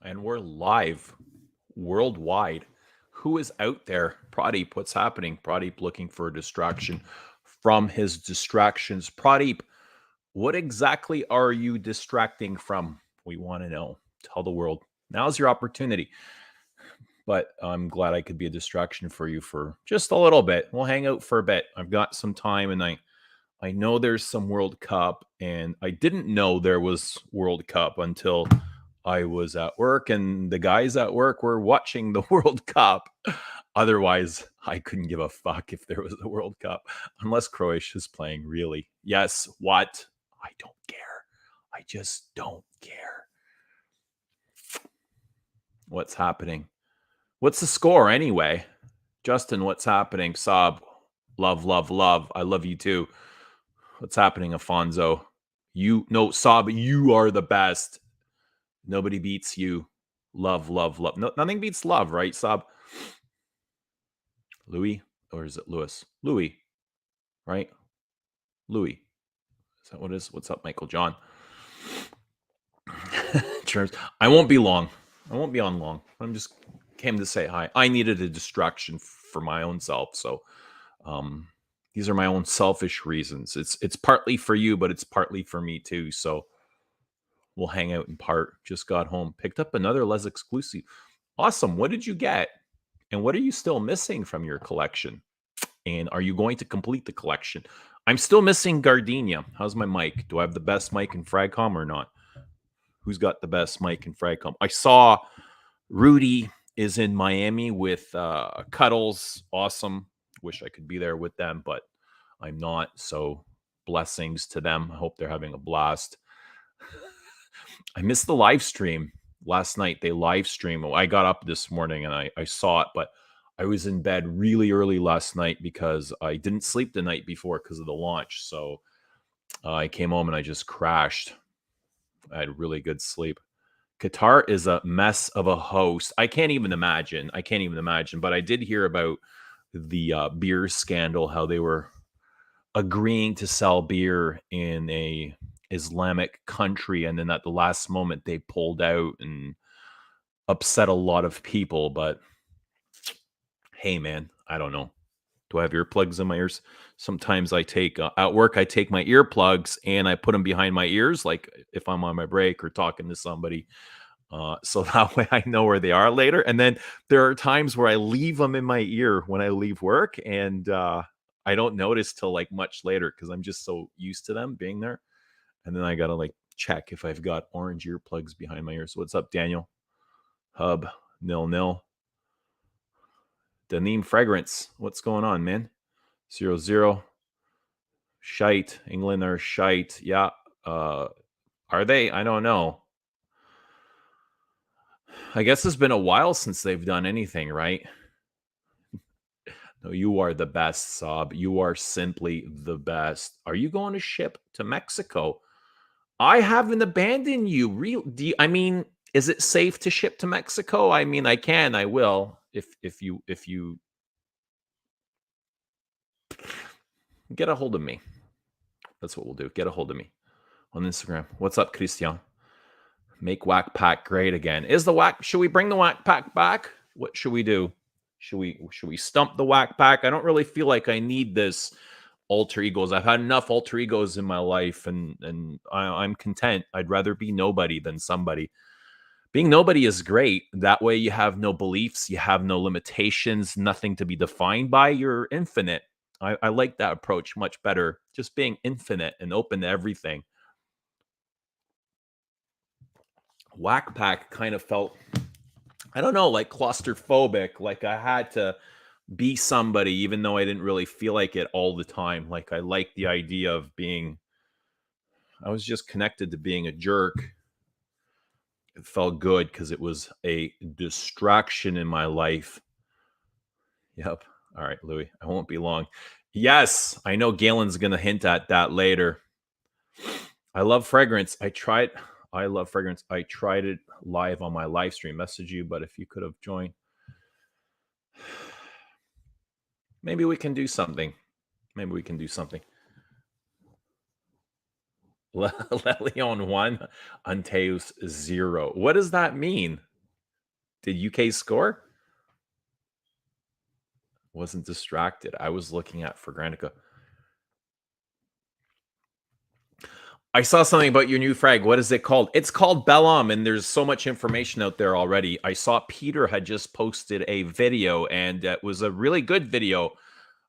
And we're live worldwide. Who is out there? Pradeep, what's happening? Pradeep looking for a distraction from his distractions. Pradeep, what exactly are you distracting from? We want to know. Tell the world. Now's your opportunity. But I'm glad I could be a distraction for you for just a little bit. We'll hang out for a bit. I've got some time and I know there's some World Cup, and I didn't know there was World Cup until I was at work, and the guys at work were watching the World Cup. Otherwise, I couldn't give a fuck if there was a World Cup, unless Croatia's playing, really. Yes, what? I don't care. I just don't care. What's happening? What's the score anyway? Justin, what's happening? Saab, love, love, love. I love you too. What's happening, Afonso? No, Saab, you are the best. Nobody beats you. Love, love, love. No, nothing beats love, right, Saab? Louis, or is it Lewis? Louis, right? Louis. Is that what it is? What's up, Michael John? I won't be long. I won't be on long. I'm just came to say hi. I needed a distraction for my own self, so these are my own selfish reasons. It's partly for you, but it's partly for me too. So we'll hang out in part. Just got home, picked up another Les exclusive. Awesome. What did you get? And what are you still missing from your collection? And are you going to complete the collection? I'm still missing Gardenia. How's my mic? Do I have the best mic in Fragcom or not? Who's got the best mic in Fragcom? I saw Rudy is in Miami with Cuddles. Awesome. Wish I could be there with them, but I'm not. So blessings to them. I hope they're having a blast. I missed the live stream last night. They live stream. I got up this morning and I saw it, but I was in bed really early last night because I didn't sleep the night before because of the launch. So I came home and I just crashed. I had really good sleep. Qatar is a mess of a host. I can't even imagine. But I did hear about the beer scandal, how they were agreeing to sell beer in a Islamic country, and then at the last moment they pulled out and upset a lot of people. But hey, man, I don't know. Do I have earplugs in my ears? Sometimes I take at work. I take my earplugs and I put them behind my ears, like if I'm on my break or talking to somebody. So that way I know where they are later. And then there are times where I leave them in my ear when I leave work, and I don't notice till like much later because I'm just so used to them being there. And then I gotta like check if I've got orange earplugs behind my ears. So what's up, Daniel? Hub 0-0. Daneem Fragrance. What's going on, man? 0-0. Shite. England are shite. Yeah. Are they? I don't know. I guess it's been a while since they've done anything, right? No, you are the best, Saab. You are simply the best. Are you going to ship to Mexico? I haven't abandoned you. I mean, is it safe to ship to Mexico? I mean, I will. If you get a hold of me. That's what we'll do. Get a hold of me on Instagram. What's up, Christian? Make Whack Pack great again. Should we bring the Whack Pack back? What should we do? Should we stump the Whack Pack? I don't really feel like I need this alter egos. I've had enough alter egos in my life, and I'm content. I'd rather be nobody than somebody. Being nobody is great. That way you have no beliefs, you have no limitations, nothing to be defined by. You're infinite. I like that approach much better. Just being infinite and open to everything. Whack Pack kind of felt, I don't know, like claustrophobic. Like I had to be somebody, even though I didn't really feel like it all the time. Like I liked the idea of being, I was just connected to being a jerk. It felt good because it was a distraction in my life. Yep. All right, Louis. I won't be long. Yes, I know Galen's going to hint at that later. I love fragrance. I love fragrance. I tried it live on my live stream. Message you, but if you could have joined, maybe we can do something. Maybe we can do something. Leon 1, Anteus 0. What does that mean? Did UK score? Wasn't distracted. I was looking at for Granica. I saw something about your new frag. What is it called? It's called Belle, and there's so much information out there already. I saw Peter had just posted a video, and it was a really good video.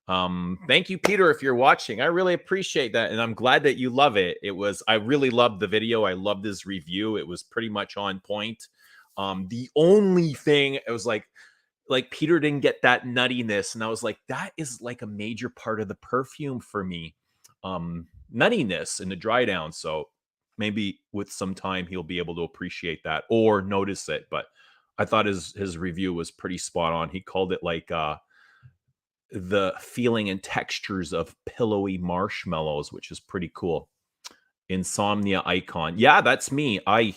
Thank you, Peter, if you're watching. I really appreciate that, and I'm glad that you love it. I really loved the video. I loved his review. It was pretty much on point. The only thing it was like Peter didn't get that nuttiness, and I was like, that is like a major part of the perfume for me. Nuttiness in the dry down. So maybe with some time he'll be able to appreciate that or notice it. But I thought his review was pretty spot on. He called it like the feeling and textures of pillowy marshmallows, which is pretty cool. Insomnia icon. Yeah, that's me. I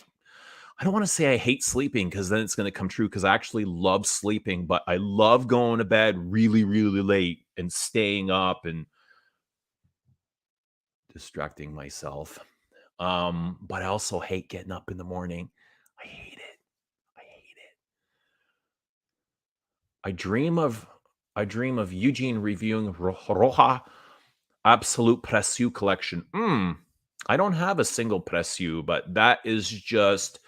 don't want to say I hate sleeping because then it's going to come true because I actually love sleeping, but I love going to bed really, really late and staying up and distracting myself. But I also hate getting up in the morning. I hate it. I hate it. I dream of Eugene reviewing Roja Absolute Precieux collection. I don't have a single Precieux, but that is just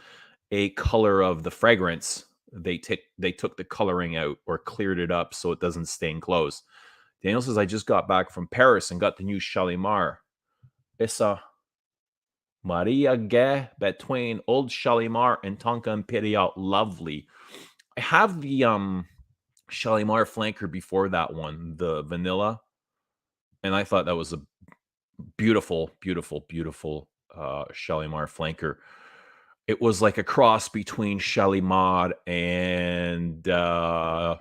a color of the fragrance. They took the coloring out or cleared it up so it doesn't stain clothes. Daniel says I just got back from Paris and got the new Shalimar. It's a Maria Gay between Old Shalimar and Tonka Imperial. Lovely. I have the Shalimar flanker before that one, the vanilla, and I thought that was a beautiful, beautiful, beautiful Shalimar flanker. It was like a cross between Shalimar and the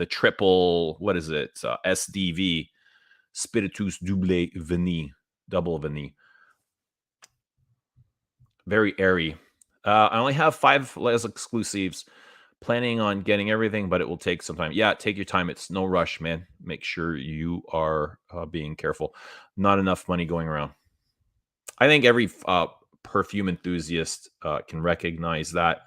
triple, what is it? SDV, Spiritus Double Vanille, double vanille. Very airy. I only have 5 less exclusives. Planning on getting everything, but it will take some time. Yeah, take your time. It's no rush, man. Make sure you are being careful. Not enough money going around. I think every perfume enthusiast can recognize that.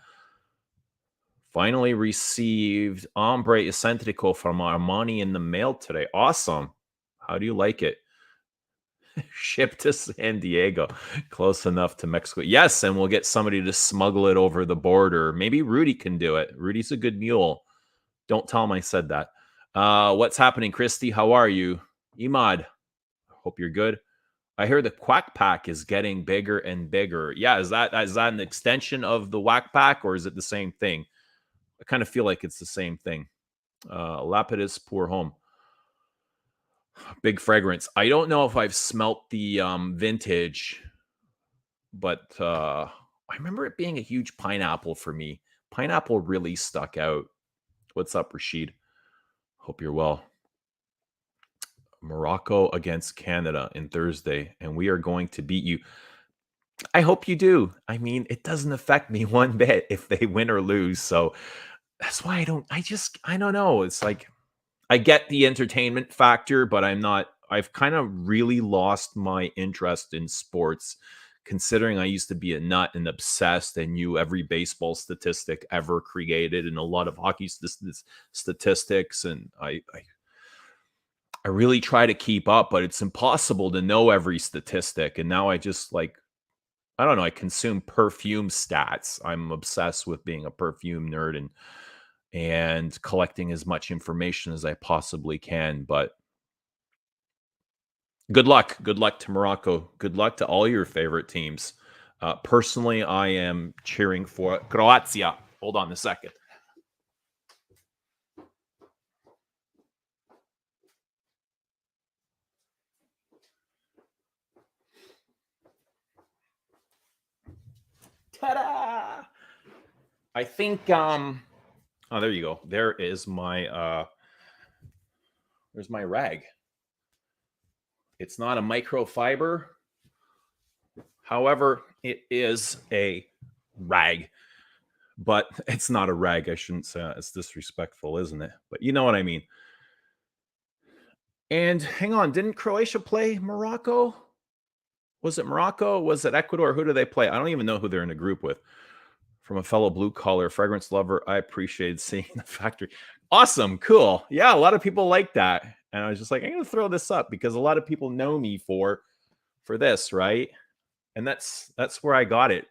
Finally received Ombre Eccentrico from Armani in the mail today. Awesome. How do you like it? Shipped to San Diego, close enough to Mexico. Yes, and we'll get somebody to smuggle it over the border. Maybe Rudy can do it. Rudy's a good mule. Don't tell him I said that. What's happening, Christy? How are you? Imad, hope you're good. I hear the Quack Pack is getting bigger and bigger. Yeah, is that an extension of the Whack Pack, or is it the same thing? I kind of feel like it's the same thing. Lapidus Pour Home. Big fragrance. I don't know if I've smelt the vintage, but I remember it being a huge pineapple for me. Pineapple really stuck out. What's up, Rashid? Hope you're well. Morocco against Canada in Thursday, and we are going to beat you. I hope you do. I mean, it doesn't affect me one bit if they win or lose. So that's why I don't know. It's like I get the entertainment factor, but I've kind of really lost my interest in sports, considering I used to be a nut and obsessed and knew every baseball statistic ever created and a lot of hockey statistics. And I really try to keep up, but it's impossible to know every statistic. And now I just I don't know, I consume perfume stats. I'm obsessed with being a perfume nerd and collecting as much information as I possibly can. But good luck. Good luck to Morocco. Good luck to all your favorite teams. Personally, I am cheering for Croatia. Hold on a second. Ta-da! I think oh, there you go. There is my there's my rag. It's not a microfiber. However, it is a rag, but it's not a rag. I shouldn't say it's disrespectful, isn't it? But you know what I mean. And hang on, didn't Croatia play Morocco? Was it Morocco? Was it Ecuador? Who do they play? I don't even know who they're in a group with. from a fellow blue collar fragrance lover. I appreciated seeing the factory. Awesome, cool. Yeah, a lot of people like that, and I was just like, I'm gonna throw this up because a lot of people know me for this, right? And that's where I got it.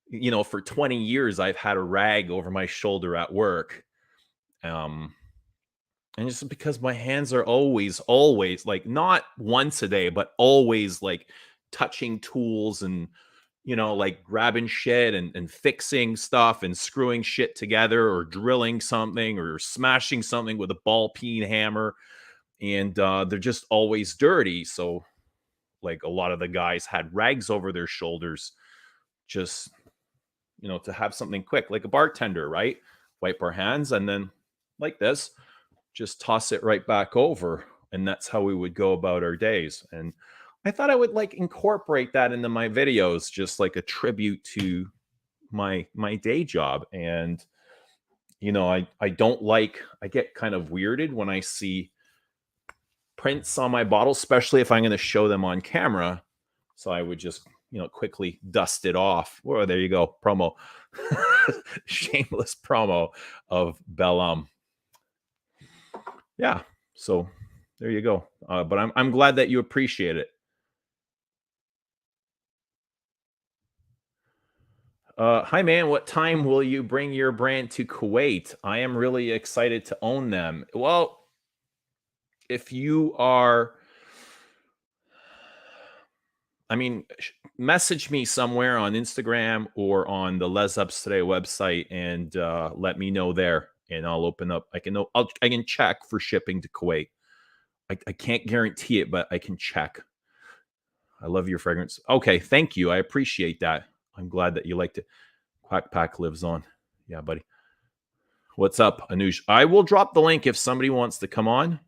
You know, for 20 years, I've had a rag over my shoulder at work. And just because my hands are always like not once a day, but always like touching tools and, you know, like grabbing shit and fixing stuff and screwing shit together or drilling something or smashing something with a ball peen hammer. And they're just always dirty. So, like, a lot of the guys had rags over their shoulders, just, you know, to have something quick, like a bartender, right? Wipe our hands and then, like this, just toss it right back over. And that's how we would go about our days. And I thought I would like incorporate that into my videos, just like a tribute to my day job. And, you know, I don't like, I get kind of weirded when I see prints on my bottles, especially if I'm going to show them on camera. So I would just, you know, quickly dust it off. Well, there you go. Promo. Shameless promo of Belle. Yeah, so there you go. But I'm glad that you appreciate it. Hi, man. What time will you bring your brand to Kuwait? I am really excited to own them. Well, if you are, I mean, message me somewhere on Instagram or on the Les Ups Today website and let me know there, and I'll open up. I can check for shipping to Kuwait. I can't guarantee it, but I can check. I love your fragrance. Okay, thank you. I appreciate that. I'm glad that you liked it. Quack Pack lives on. Yeah, buddy. What's up, Anush? I will drop the link if somebody wants to come on.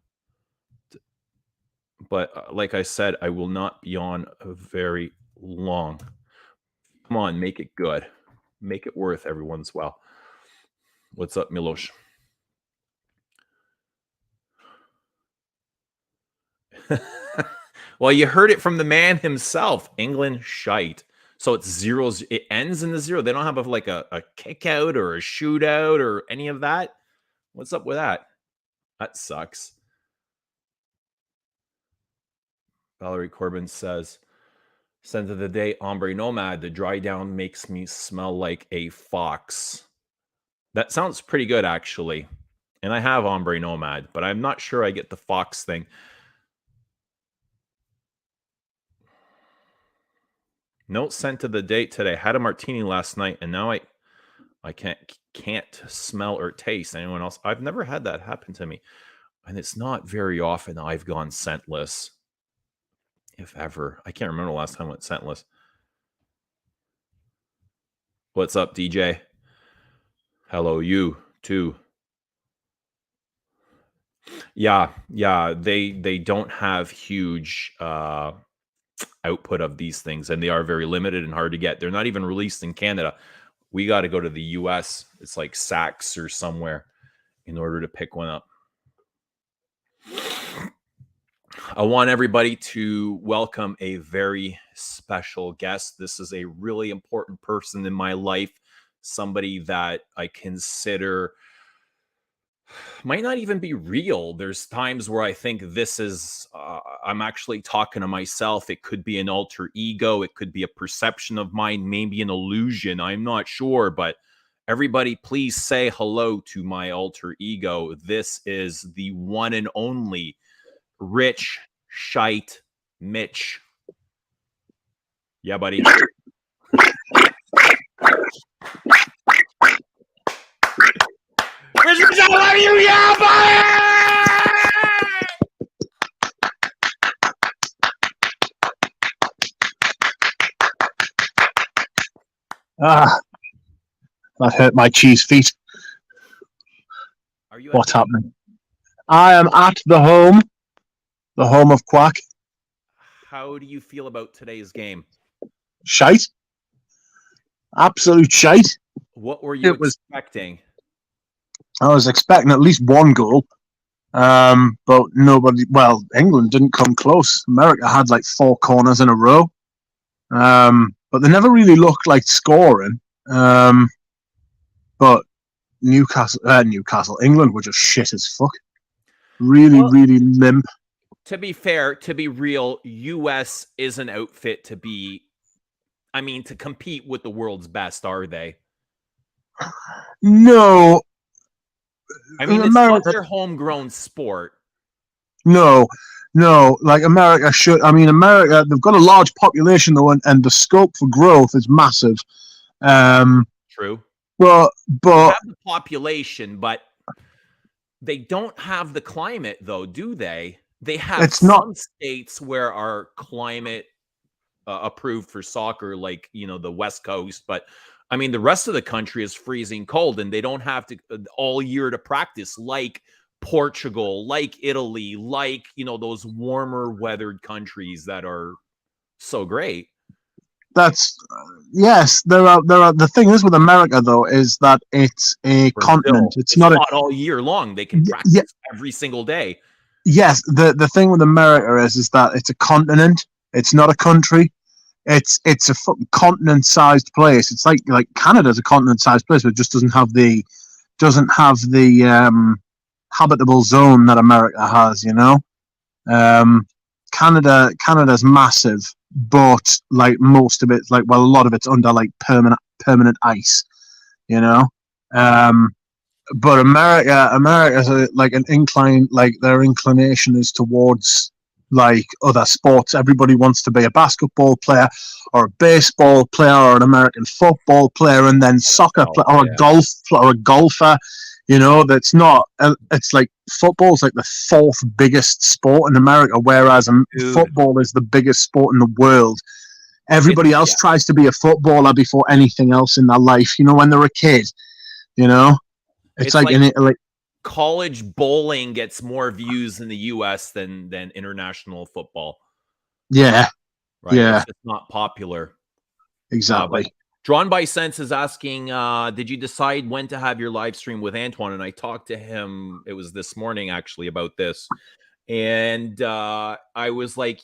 But like I said, I will not be on very long. Come on, make it good. Make it worth everyone's while. What's up, Milosh? Well, you heard it from the man himself. England shite. So it's zeros. It ends in the zero. They don't have like a kick out or a shootout or any of that. What's up with that? That sucks. Valerie Corbin says, "Scent of the day, Ombre Nomad. The dry down makes me smell like a fox." That sounds pretty good, actually. And I have Ombre Nomad, but I'm not sure I get the fox thing. No scent of the day today. Had a martini last night, and now I can't smell or taste anyone else. I've never had that happen to me, and it's not very often I've gone scentless, if ever. I can't remember the last time I went scentless. What's up, DJ? Hello, you too. Yeah, they don't have huge output of these things, and they are very limited and hard to get. They're not even released in Canada. We got to go to the US. It's like Saks or somewhere in order to pick one up. I want everybody to welcome a very special guest. This is a really important person in my life, somebody that I consider might not even be real. There's times where I think this is, I'm actually talking to myself. It could be an alter ego. It could be a perception of mine, maybe an illusion. I'm not sure, but everybody, please say hello to my alter ego. This is the one and only Rich Shite Mitch. Yeah, buddy. Rich, I love you, yeah, buddy! That hurt my cheese feet. Are you? What's happening? I am at the home of Quack. How do you feel about today's game? Shite. Absolute shite. What were you expecting? I was expecting at least one goal, but nobody. Well, England didn't come close. America had like 4 corners in a row, but they never really looked like scoring. but Newcastle, England were just shit as fuck. Really, Well, really limp. to be fair, to be real, US is an outfit to be, I mean, to compete with the world's best, are they? No, I mean, it's not America. their homegrown sport. No, no. Like America should. I mean, America. They've got a large population though, and the scope for growth is massive. Um, True. but They but have the population, but they don't have the climate, though, do they? They have it's not. some states where our climate approved for soccer, like the West Coast. But I mean, the rest of the country is freezing cold, and they don't have to all year to practice like Portugal, like Italy, like those warmer weathered countries that are so great. That's yes. There are. The thing is with America though is that it's a continent. Brazil, It's it's not a. hot all year long. They can Yeah. practice every single day. Yes. The thing with America is that it's a continent. It's not a country. It's a fucking continent-sized place. It's like Canada's a continent-sized place, but it just doesn't have the habitable zone that America has. Um, Canada's massive, but like most of it, like well, a lot of it's under like permanent ice. You know, um, but America's like an incline, like their inclination is towards like other sports. Everybody wants to be a basketball player or a baseball player or an American football player, and then soccer Oh, player or a yeah. golfer. That's not. It's like football's like the fourth biggest sport in America, whereas Dude, football is the biggest sport in the world. Everybody else yeah. tries to be a footballer before anything else in their life. When they're a kid. You know, it's like in Italy. College bowling gets more views in the US than international football, Yeah, right? yeah, It's just not popular. But exactly. Drawn by Sense is asking, did you decide when to have your live stream with Antoine? And I talked to him, it was this morning actually, about this. And I was like,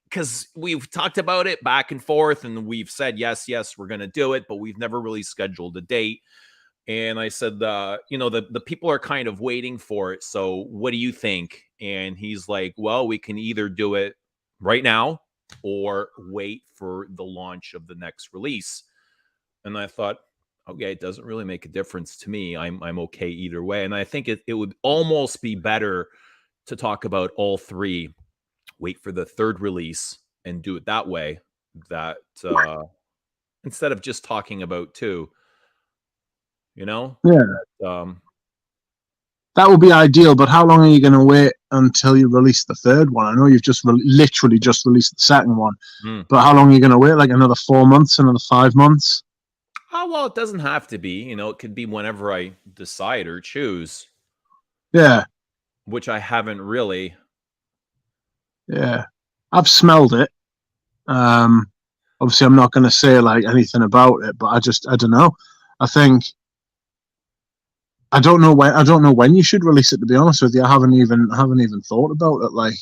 because we've talked about it back and forth, and we've said, yes, we're going to do it, but we've never really scheduled a date. And I said, the people are kind of waiting for it. So what do you think? And he's like, well, we can either do it right now or wait for the launch of the next release. And I thought, okay, it doesn't really make a difference to me. I'm okay either way. And I think it would almost be better to talk about all three, wait for the third release and do it that way. That instead of just talking about two, Yeah, um, that would be ideal. But how long are you going to wait until you release the third one? I know you've just literally just released the second one, mm. but how long are you going to wait? Like another 4 months, another 5 months? Oh, well, it doesn't have to be. It could be whenever I decide or choose, Yeah, which I haven't really. yeah. I've smelled it. Um, Obviously, I'm not going to say like anything about it, but I don't know. I think I don't know when you should release it. To be honest with you, I haven't even thought about it. Like,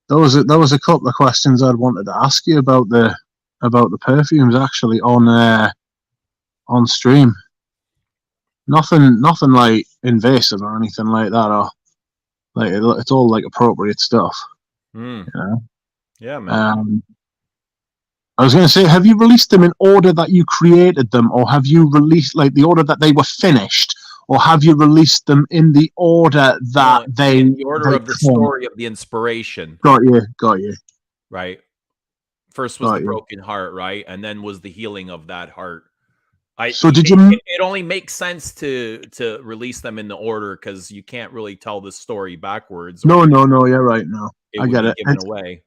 there was a couple of questions I'd wanted to ask you about the perfumes actually on stream. Nothing like invasive or anything like that, or like it's all like appropriate stuff. Mm. You know? Yeah, man. I was going to say, have you released them in order that you created them, or have you released like the order that they were finished, or have you released them in the order that No, they in the order of the come? story of the inspiration, Got you, right? First was got the you. broken heart, right? And then was the healing of that heart. I So did it, you? it only makes sense to release them in the order because you can't really tell the story backwards, or No. You're right. No, it I would get be it. given away.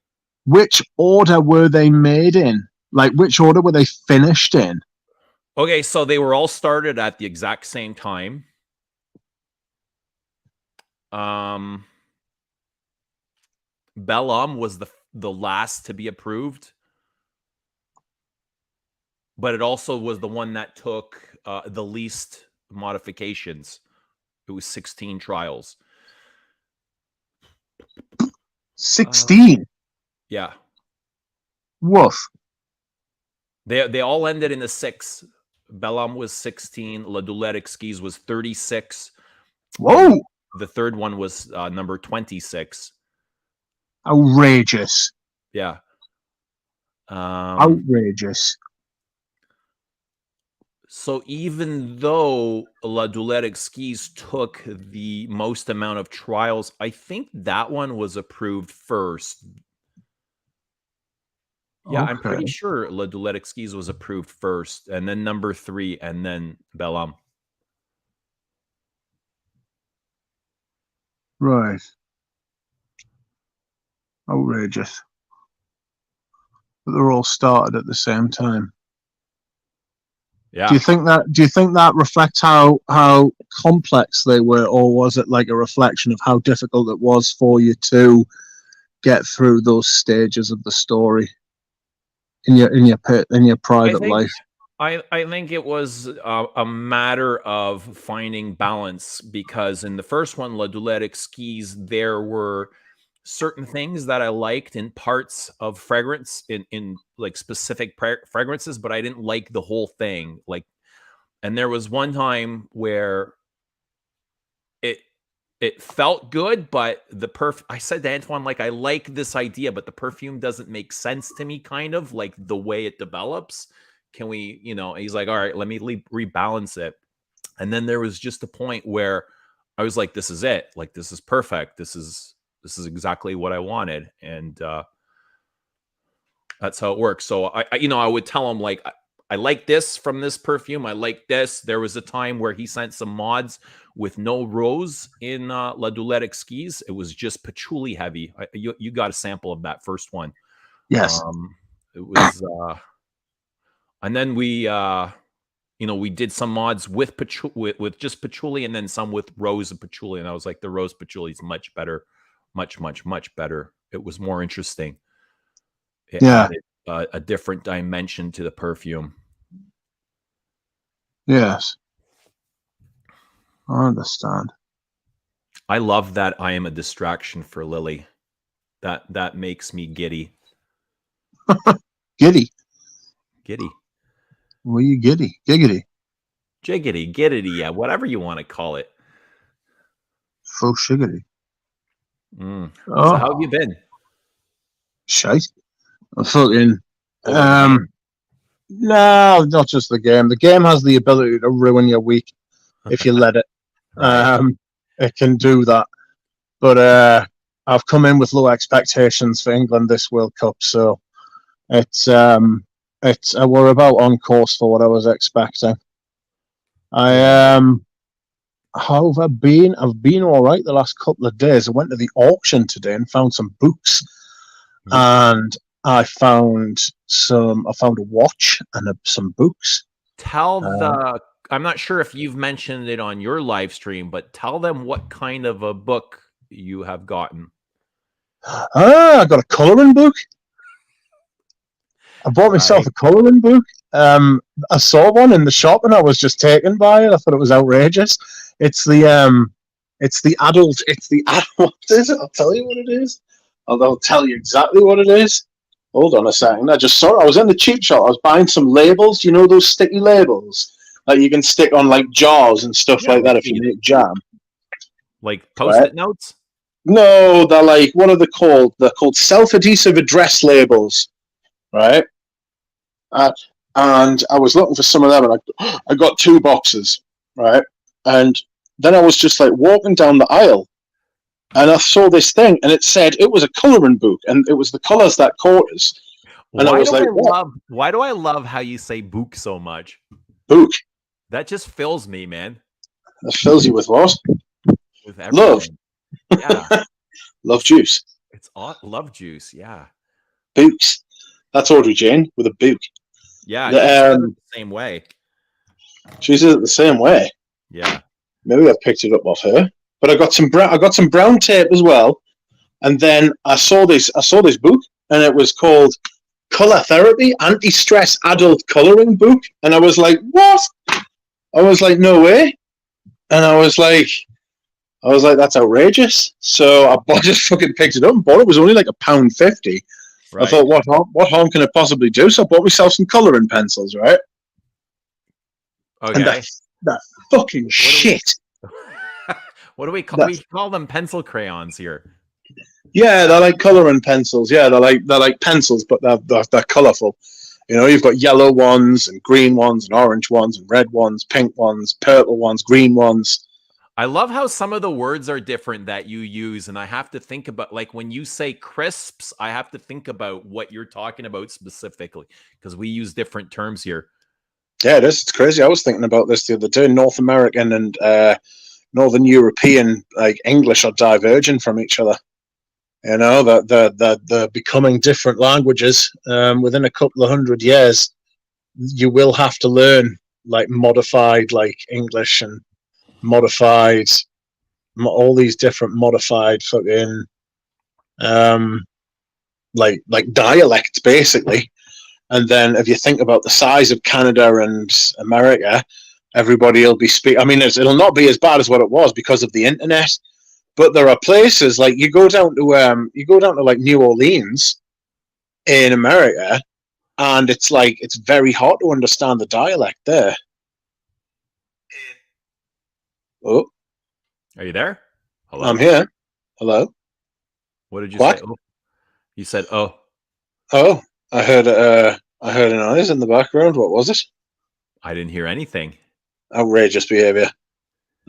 Which order were they made in? Like, which order were they finished in? Okay, so they were all started at the exact same time. Um, Belle was the last to be approved, but it also was the one that took the least modifications. It was 16 trials. 16. Yeah, Woof. they all ended in the 6 Belle was 16. La Douleur Exquise was 36. And Whoa! the third one was number 26. Outrageous. Yeah. Outrageous. So even though La Douleur Exquise took the most amount of trials, I think that one was approved first. Yeah, I'm pretty Okay. sure La Douleur Exquise was approved first, and then number 3, and then Belle. Right. Outrageous. But they're all started at the same time. Yeah. Do you think that reflects how complex they were, or was it like a reflection of how difficult it was for you to get through those stages of the story in your private life? I think it was a matter of finding balance, because in the first one, La Douleur Exquise, there were certain things that I liked in parts of fragrance, in like specific fragrances, but I didn't like the whole thing. Like, and there was one time where it felt good, but I said to Antoine, like, I like this idea, but the perfume doesn't make sense to me, kind of like the way it develops. Can we, he's like, all right, let me rebalance it. And then there was just a point where I was like, this is it. Like, this is perfect. This is exactly what I wanted. And that's how it works. So I would tell him, like, I like this from this perfume. I like this. There was a time where he sent some mods with no rose in La Douleur Exquise. It was just patchouli heavy. You got a sample of that first one. Yes. It was, and then we did some mods with with just patchouli, and then some with rose and patchouli. And I was like, the rose patchouli is much better, much, much, much better. It was more interesting. It added a different dimension to the perfume. Yes. I understand. I love that I am a distraction for Lily. That makes me giddy. Giddy. Giddy. Were you giddy? Giggity. Jiggity, giddity, yeah, whatever you want to call it. Full shiggity. So how have you been? Shite. I'm fucking no, not just the game. The game has the ability to ruin your week if you let it. Right. It can do that. But I've come in with low expectations for England this World Cup, so it's we're about on course for what I was expecting. How have I been? I've been all right the last couple of days. I went to the auction today and found some books, and I found a watch and some books. I'm not sure if you've mentioned it on your live stream, but tell them what kind of a book you have gotten. I got a coloring book. I bought myself a coloring book. I saw one in the shop and I was just taken by it. I thought it was outrageous. It's the adult. What is it? I'll tell you what it is. I'll tell you exactly what it is. Hold on a second. I just saw it. I was in the cheap shop. I was buying some labels. You know those sticky labels that you can stick on like jars and stuff like that if you make jam. Like Post-it notes? No, they're like, what are they called? They're called self-adhesive address labels, right? And I was looking for some of them, and I got 2 boxes, right? And then I was just like walking down the aisle, and I saw this thing, and it said it was a coloring book, and it was the colors that caught us. And I was like, why do I love how you say book so much? Book. That just fills me, man. That fills you with what? With everything. Love. Yeah. Love juice. It's love juice, yeah. Books. That's Audrey Jane with a book. Yeah, she said it the same way. She said it the same way. Yeah. Maybe I picked it up off her. But I got some brown tape as well. And then I saw this book, and it was called Color Therapy Anti-Stress Adult Coloring Book. And I was like, what? I was like, no way. And I was like, that's outrageous. So I just fucking picked it up and bought it. It was only like £1.50. Right. I thought, what harm can it possibly do? So I bought myself some colouring pencils, right? and Okay. they're fucking What do we? shit. What do we call? That We call them pencil crayons here. Yeah, they're like coloring pencils. Yeah, they're like pencils, but they're colorful. You know, you've got yellow ones and green ones and orange ones and red ones, pink ones, purple ones, green ones. I love how some of the words are different that you use, and I have to think about, like, when you say crisps, I have to think about what you're talking about specifically because we use different terms here. Yeah, it is. It's crazy. I was thinking about this the other day. North American and Northern European, like English, are diverging from each other. You know, that they're becoming different languages. Within a couple of 100 years, you will have to learn like modified, like English and modified, all these different modified fucking, like dialects, basically. And then if you think about the size of Canada and America, everybody will be speak. I mean, it'll not be as bad as what it was because of the internet. But there are places like you go down to like New Orleans in America, and it's very hard to understand the dialect there. Oh, Are you there? I'm Hello? here. Hello. What did you say? What? Oh, you said, oh, Oh, I heard a noise in the background. What was it? I didn't hear anything. Outrageous behavior.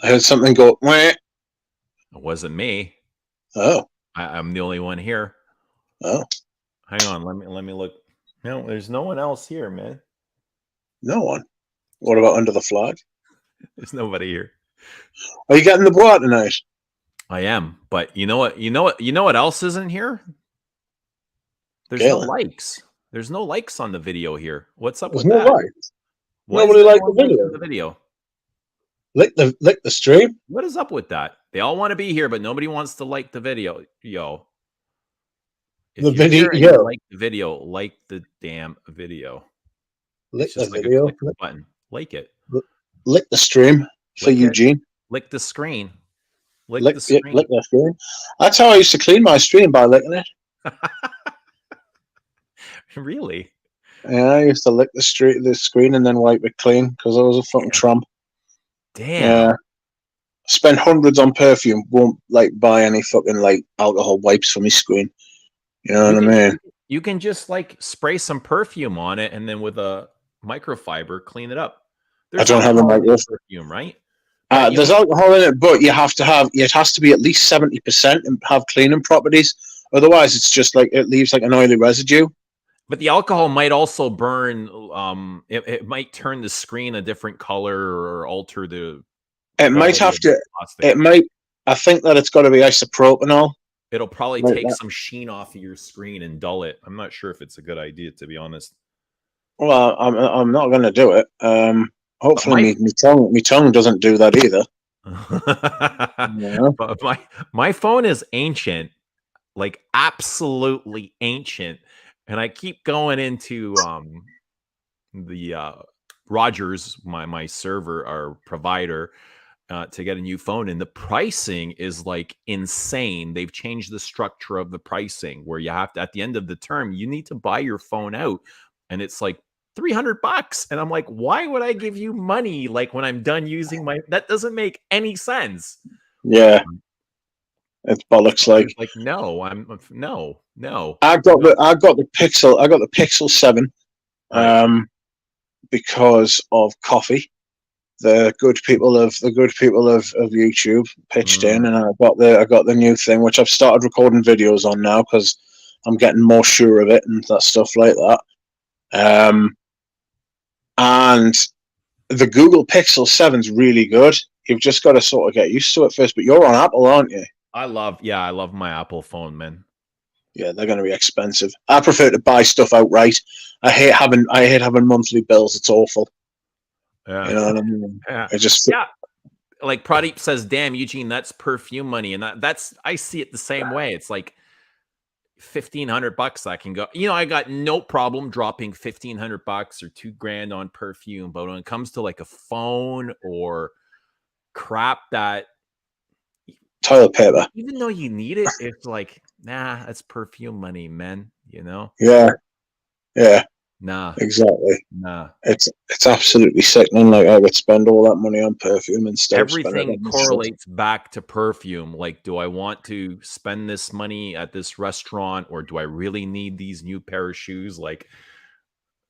I heard something go. Wah. It wasn't me. Oh, I'm the only one here. oh, Hang on, let me look. No, there's no one else here, man. no one. What about under the flag? There's nobody here. Are you getting the bois tonight? I am, but you know what? You know what else isn't here? There's no Galen. likes. There's no likes on the video here. What's up There's with no that? like. Why Nobody isn't liked the anyone liking video. the video? Lick the stream. What is up with that? They all want to be here, but nobody wants to like the video. Yo, if The you're video. here and you Yeah. like the video, like the damn video. Lick It's the just like a video. click of a button. Like it. Lick the stream for Lick it. Eugene. Lick the screen. Lick Lick the screen. lick the stream. That's how I used to clean my stream, by licking it. Really? Yeah, I used to lick the screen and then wipe it clean because I was a fucking tramp. Damn. Yeah. Spend hundreds on perfume. Won't like buy any fucking like alcohol wipes for my screen. You know what I mean? You can just like spray some perfume on it and then with a microfiber clean it up. I don't have a microfiber perfume, right? There's alcohol in it, but it has to be at least 70% and have cleaning properties. Otherwise, it's just like it leaves like an oily residue. But the alcohol might also burn. It might turn the screen a different color or alter the. It might have to. It might. I think that it's got to be isopropanol. It'll probably take some sheen off of your screen and dull it. I'm not sure if it's a good idea, to be honest. Well, I'm not going to do it. Hopefully, my tongue doesn't do that either. Yeah. But my phone is ancient, like absolutely ancient, and I keep going into the Rogers, my server, our provider, to get a new phone, and the pricing is like insane. They've changed the structure of the pricing where you have to, at the end of the term, you need to buy your phone out, and it's like $300. And I'm like, why would I give you money like when I'm done using that doesn't make any sense. Yeah. It's bollocks. Like no. I got the Pixel 7 because of coffee. The good people of YouTube pitched in, and I got the new thing, which I've started recording videos on now because I'm getting more sure of it and that stuff like that. And the Google Pixel 7's really good. You've just got to sort of get used to it first. But you're on Apple, aren't you? I love my Apple phone, man. Yeah, they're going to be expensive. I prefer to buy stuff outright. I hate having monthly bills. It's awful. Yeah. You know what I mean? Yeah. Yeah. Like Pradeep says, damn, Eugene, that's perfume money. And that's I see it the same way. It's like $1,500 I can go. You know, I got no problem dropping $1,500 or $2,000 on perfume. But when it comes to like a phone or crap that toilet paper, even though you need it, it's like, nah, that's perfume money, man. You know? Yeah. Nah, Exactly. nah. It's absolutely sickening. Like I would spend all that money on perfume instead of spending it Everything on this shit. correlates back to perfume. Like, do I want to spend this money at this restaurant, or do I really need these new pair of shoes? Like,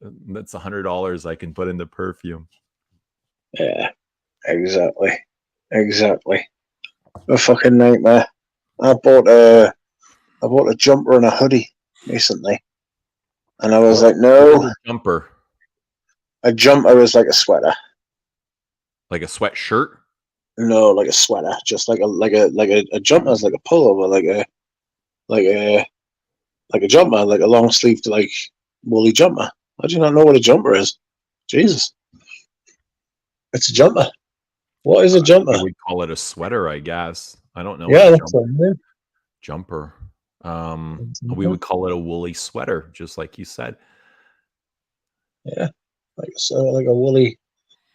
that's $100 I can put into perfume. Yeah, exactly. Exactly. A fucking nightmare. I bought a jumper and a hoodie recently, and I was like, What is no, a jumper? a jumper is like a sweater. Like a sweatshirt? No, like a sweater, just a jumper is like a pullover, like a like a jumper, like a long sleeved like woolly jumper. How do you not know what a jumper is? Jesus, it's a jumper. What is a jumper? We would call it a sweater, I guess. I don't know what Yeah, a that's what it is. jumper. We would call it a woolly sweater, just like you said. Yeah, like a woolly.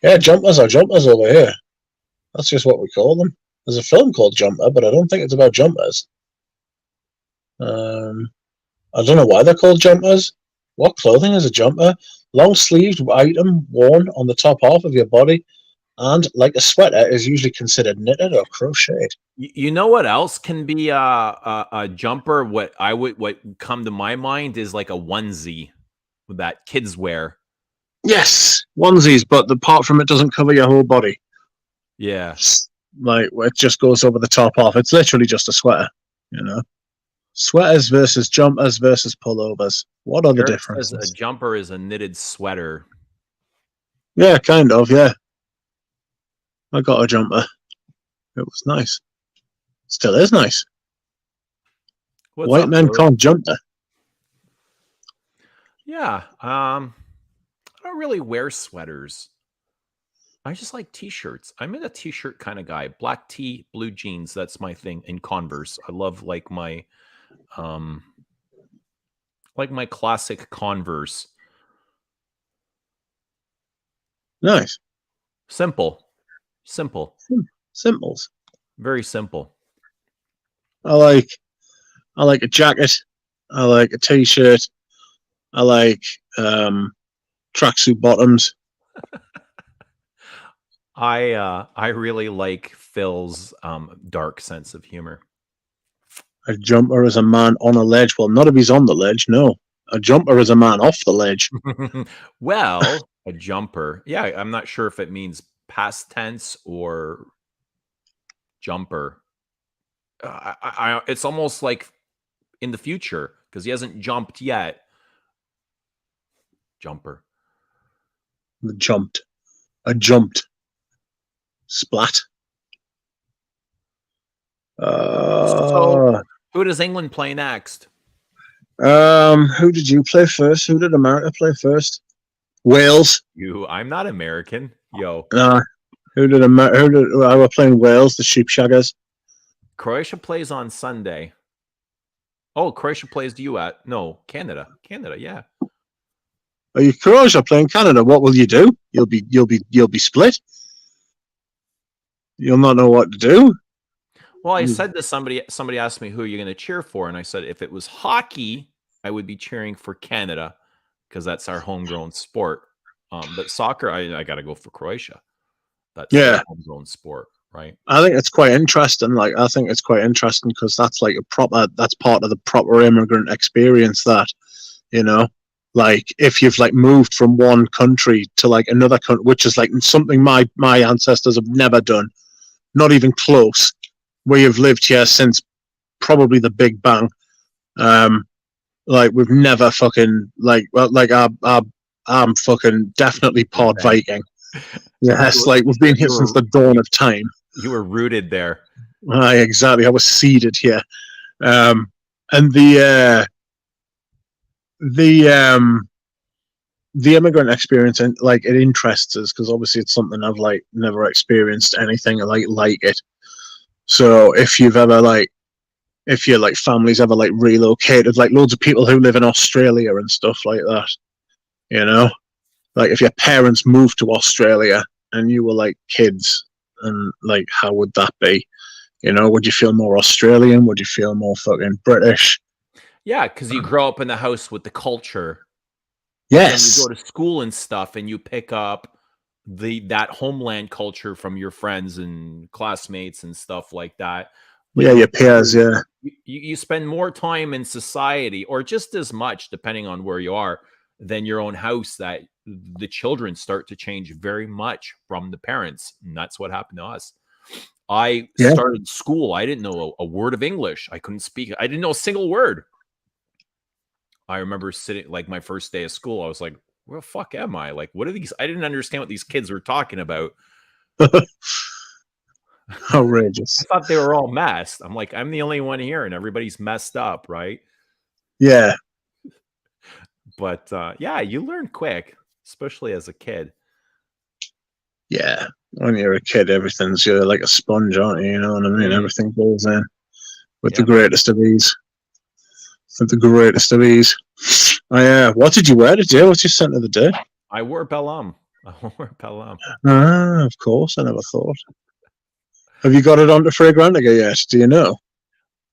Yeah, jumpers are jumpers over here. That's just what we call them. There's a film called Jumper, but I don't think it's about jumpers. I don't know why they're called jumpers. What clothing is a jumper? Long sleeved item worn on the top half of your body, and like a sweater, is usually considered knitted or crocheted. You know what else can be a jumper? What come to my mind is like a onesie that kids wear. Yes, onesies, but the part from it doesn't cover your whole body. Yeah. Like it just goes over the top half. It's literally just a sweater, you know. Sweaters versus jumpers versus pullovers. What are the Eric says a differences? jumper is a knitted sweater. Yeah, kind of. Yeah, I got a jumper. It was nice. Still is nice. What's White up, men Douleur? can't jumper. Yeah. I don't really wear sweaters. I just like t-shirts. I'm in a t-shirt kind of guy. Black tee, blue jeans. That's my thing. In Converse. I love um like my classic Converse. Nice. Simple. Simple. Simples. Very simple. I like a jacket. I like a t-shirt. I like tracksuit bottoms. I really like Phil's dark sense of humor. A jumper is a man on a ledge. Well, not if he's on the ledge. No, a jumper is a man off the ledge. Well, a jumper. Yeah, I'm not sure if it means past tense or jumper. It's almost like in the future because he hasn't jumped yet. Jumper. Jumped. I jumped. Splat. So, who does England play next? Who did you play first? Who did America play first? Wales. I'm not American. Yo. Who did I were playing Wales, the Sheepshaggers. Croatia plays on Sunday. Oh, Croatia plays you at Canada. Canada, yeah. Are you Croatia playing Canada? What will you do? You'll be split. You'll not know what to do. Well, I said to somebody asked me who you're going to cheer for, and I said if it was hockey, I would be cheering for Canada because that's our homegrown sport. But soccer, I got to go for Croatia. That's their homegrown sport, right? I think it's quite interesting. Like, I think it's quite interesting because that's like that's part of the proper immigrant experience. That, you know, like if you've like moved from one country to like another country, which is like something my ancestors have never done, not even close. We have lived here since probably the Big Bang. Like we've never fucking I'm fucking definitely part Viking. Yes, like we've been here since the dawn of time. You were rooted there. Exactly. I was seeded here. And the immigrant experience, and like it interests us because obviously it's something I've like never experienced anything like it. So if you've ever like, if your like family's ever like relocated, like loads of people who live in Australia and stuff like that, you know, like if your parents moved to Australia and you were like kids, and like how would that be? You know, would you feel more Australian? Would you feel more fucking British? Yeah, because you grow up in the house with the culture. But then you go Yes. to school and stuff, and you pick up that homeland culture from your friends and classmates and stuff like that. But Yeah, your your peers. peers, Yeah. you spend more time in society, or just as much, depending on where you are, than your own house. That the children start to change very much from the parents, and that's what happened to us. I Yeah. started school. I didn't know a word of English. I couldn't speak. I didn't know a single word. I remember sitting like my first day of school. I was like, "Where the fuck am I? Like, what are these?" I didn't understand what these kids were talking about. I Outrageous. thought they were all messed. I'm like, I'm the only one here, and everybody's messed up, right? Yeah. But yeah, you learn quick, especially as a kid. Yeah. When you're a kid, everything's you're like a sponge, aren't you? You know what I mean? Mm, Everything goes in with the yeah, man. greatest of ease. With the greatest of ease. Oh yeah. What did you wear today? What's your scent of the day? I wore Bellam. I wore Bellam. Ah, of course. I never thought. Have you got it onto Fragrantica yet? Do you know?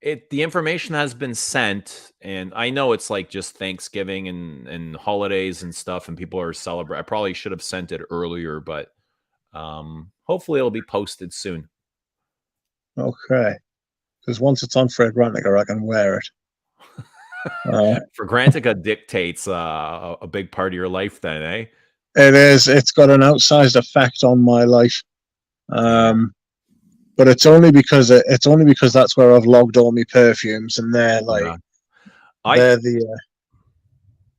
The information has been sent, and I know it's like just Thanksgiving and holidays and stuff, and people are celebrating. I probably should have sent it earlier, but hopefully it'll be posted soon. Okay. Because once it's on Fragrantica, I can wear it. Fragrantica dictates a big part of your life, then, eh? It is. It's got an outsized effect on my life. Yeah, But it's only because that's where I've logged all my perfumes, and yeah. I they're the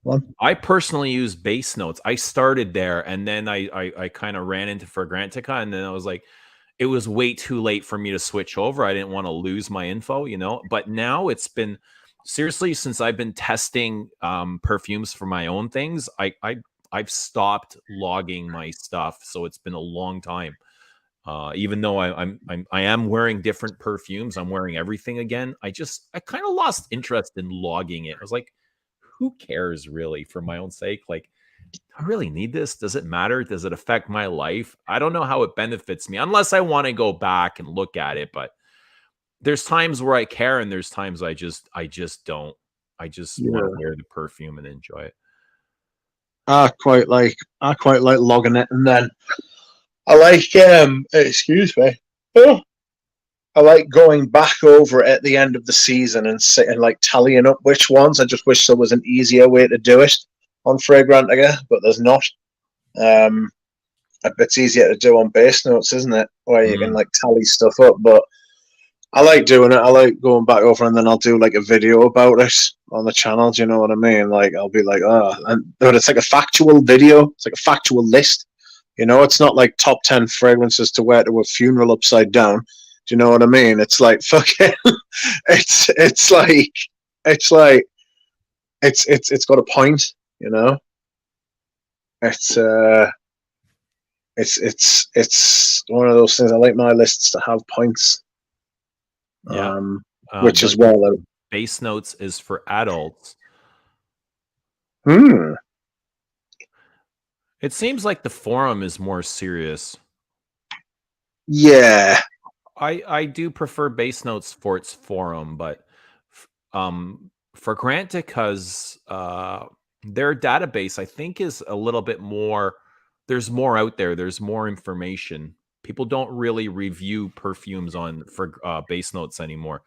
one. I personally use base notes. I started there, and then I kind of ran into Fragrantica, and then I was like, it was way too late for me to switch over. I didn't want to lose my info, you know. But now it's been seriously since I've been testing perfumes for my own things. I've stopped logging my stuff, so it's been a long time. Even though I am wearing different perfumes, I'm wearing everything again. I kind of lost interest in logging it. I was like, who cares really for my own sake? Like, do I really need this? Does it matter? Does it affect my life? I don't know how it benefits me unless I want to go back and look at it. But there's times where I care, and there's times I just don't. I just want to Yeah, wear the perfume and enjoy it. I quite like logging it, and then I like excuse me. Oh, I like going back over it at the end of the season and sitting like tallying up which ones. I just wish there was an easier way to do it on Fragrantica, but there's not. Um, it's easier to do on base notes, isn't it? Where you can Mm, like tally stuff up. But I like doing it. I like going back over and then I'll do like a video about it on the channel. Do you know what I mean? Like I'll be like, but it's like a factual video. It's like a factual list. You know, it's not like top 10 fragrances to wear to a funeral upside down. Do you know what I mean? It's like fucking. It's like it's got a point. You know, it's uh it's one of those things. I like my lists to have points. yeah. Which is Don't you? well. Base notes is for adults. Hmm. It seems like the forum is more serious. Yeah. I do prefer base notes for its forum, but for Grantica's their database I think is a little bit more. There's more out there. There's more information. People don't really review perfumes on for base notes anymore.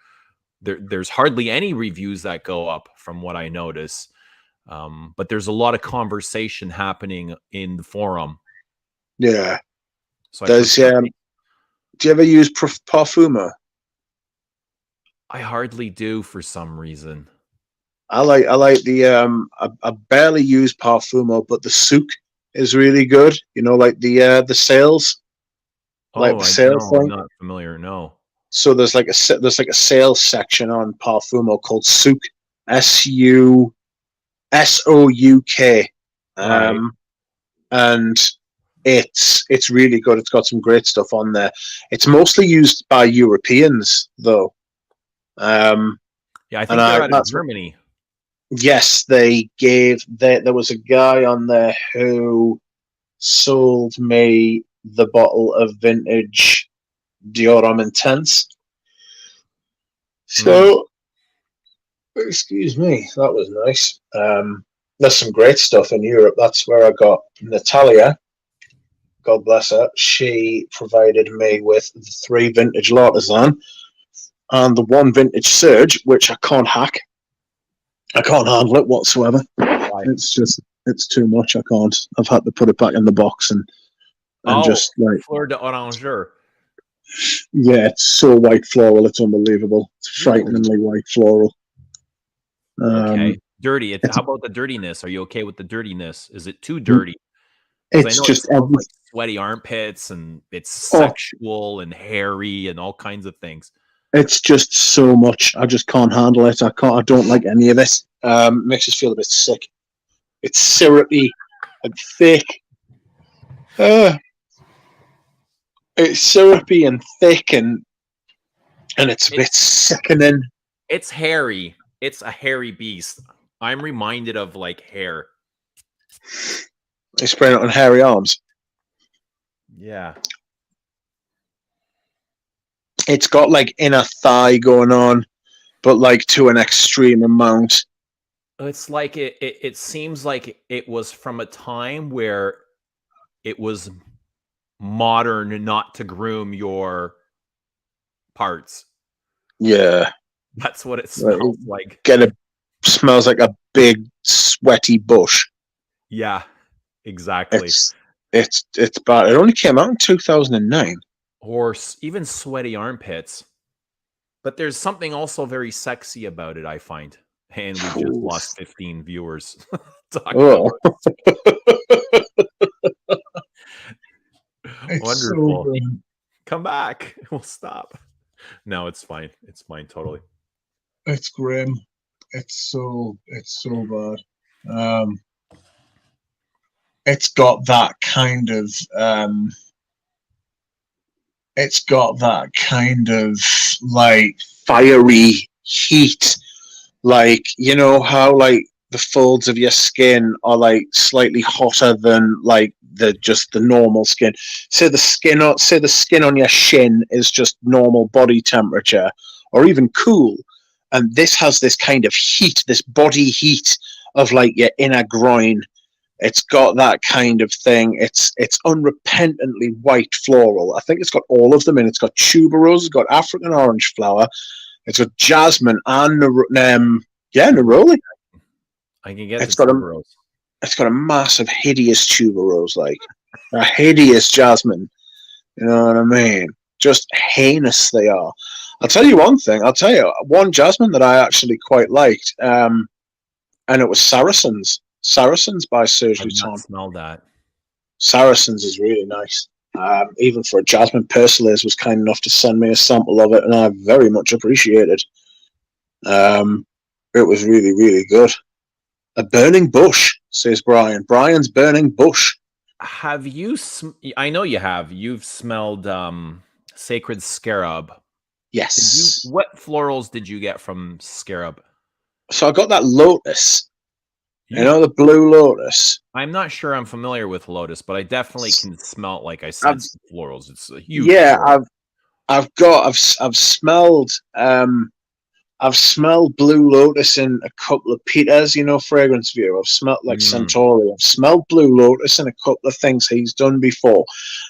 There's hardly any reviews that go up from what I notice. But there's a lot of conversation happening in the forum, Yeah. so I Does prefer. do you ever use Parfumo? I hardly do for some reason. I like I barely use Parfumo, but the souk is really good. You know, like the sales, like Oh, the I sale no, I'm thing. not familiar. No. So there's like a sales section on Parfumo called souk, SOUK, Right. um, and it's really good. It's got some great stuff on there. It's mostly used by Europeans though. Um, Yeah, I and think they're I out of that's what Germany. yes, there was a guy on there who sold me the bottle of vintage Dioram Intense. Mm, So excuse me, that was nice. there's some great stuff in Europe. That's where I got Natalia. God bless her. She provided me with the 3 vintage L'artisan and the 1 vintage Surge, which I can't hack. I can't handle it whatsoever. Why? It's too much. I can't. I've had to put it back in the box and just like Fleur d'Oranger. yeah, it's so white floral. It's unbelievable. It's frighteningly white floral. Okay, dirty. How about the dirtiness? Are you okay with the dirtiness? Is it too dirty? I know just it smells like sweaty armpits and it's sexual and hairy and all kinds of things. It's just so much. I just can't handle it. I don't like any of this. Makes us feel a bit sick. It's syrupy and thick. It's syrupy and thick and it's a bit sickening. It's hairy. It's a hairy beast. I'm reminded of like hair. They spraying it on hairy arms. Yeah. It's got like inner thigh going on, but like to an extreme amount. It's like it seems like it was from a time where it was modern not to groom your parts. Yeah. That's what it smells like. Smells like a big sweaty bush. Yeah, exactly. It's bad. It only came out in 2009. Or even sweaty armpits. But there's something also very sexy about it, I find. And we just lost 15 viewers. Wonderful. So come back. We'll stop. No, it's fine. It's fine, totally. It's grim. It's so bad. It's got that kind of like fiery heat, like you know how like the folds of your skin are like slightly hotter than like the normal skin. Say the skin on your shin is just normal body temperature or even cool, and this has this kind of heat, this body heat of like your inner groin. It's got that kind of thing. It's unrepentantly white floral. I think it's got all of them in. It's got tuberose, it's got African orange flower, it's got jasmine and neroli. I can get tuberose. It's got a massive, hideous tuberose, like a hideous jasmine. You know what I mean? Just heinous they are. I'll tell you one thing. I'll tell you one jasmine that I actually quite liked, and it was Saracens. Saracens by Serge Luton. Smell that. Saracens is really nice. Even for a jasmine, Persolaise was kind enough to send me a sample of it, and I very much appreciate it. It was really, really good. A burning bush, says Brian. Brian's burning bush. Have you? I know you have. You've smelled Sacred Scarab. Yes. What florals did you get from Scarab? So I got that lotus. You know the blue lotus? I'm not sure I'm familiar with lotus, but I definitely can smell, like I said, florals. It's a huge. Yeah, floral. I've smelled blue lotus in a couple of Peter's, Fragrance View. I've smelled like Centauri. I've smelled blue lotus in a couple of things he's done before.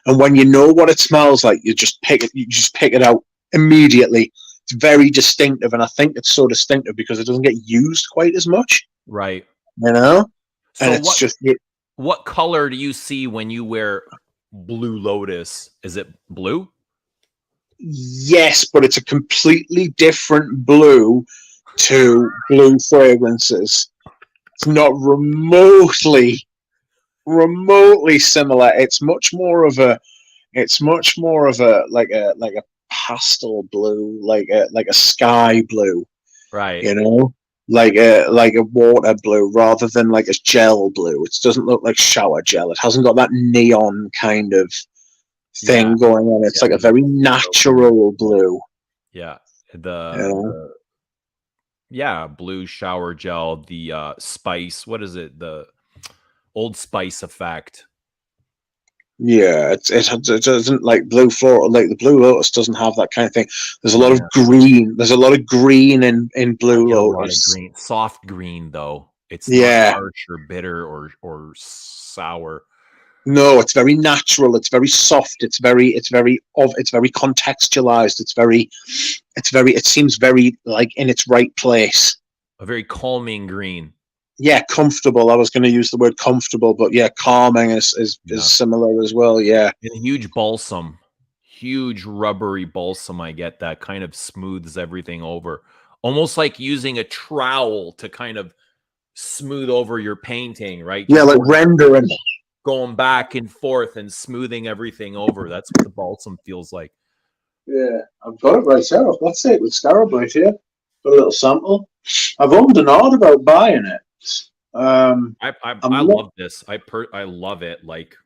And when you know what it smells like, you just pick it out immediately. It's very distinctive, and I think it's so distinctive because it doesn't get used quite as much. Right. So and it's what color do you see when you wear blue lotus? Is it blue? Yes, but it's a completely different blue to blue fragrances. It's not remotely similar. It's much more of a like a pastel blue, like a sky blue. Right. Like a water blue rather than like a gel blue. It doesn't look like shower gel. It hasn't got that neon kind of thing going on. It's like a very natural blue. Yeah. Blue shower gel, the spice. What is it? The Old Spice effect. Yeah, it doesn't like blue floral. Like the blue lotus doesn't have that kind of thing. There's a lot of green. There's a lot of green in blue lotus. Soft green though. It's not Yeah. harsh or bitter or sour. No, it's very natural. It's very soft. It's very contextualized. It seems very like in its right place. A very calming green. Yeah, comfortable. I was going to use the word comfortable, but yeah, calming is Yeah. similar as well. Yeah. And a huge balsam, huge rubbery balsam. I get that kind of smooths everything over, almost like using a trowel to kind of smooth over your painting, right? Yeah, Just like rendering. going back and forth and smoothing everything over. That's what the balsam feels like. Yeah, I've got it right here. That's it with Scarab right here. Got a little sample. I've ummed and ahed about buying it. I I'm not. love this. I love it like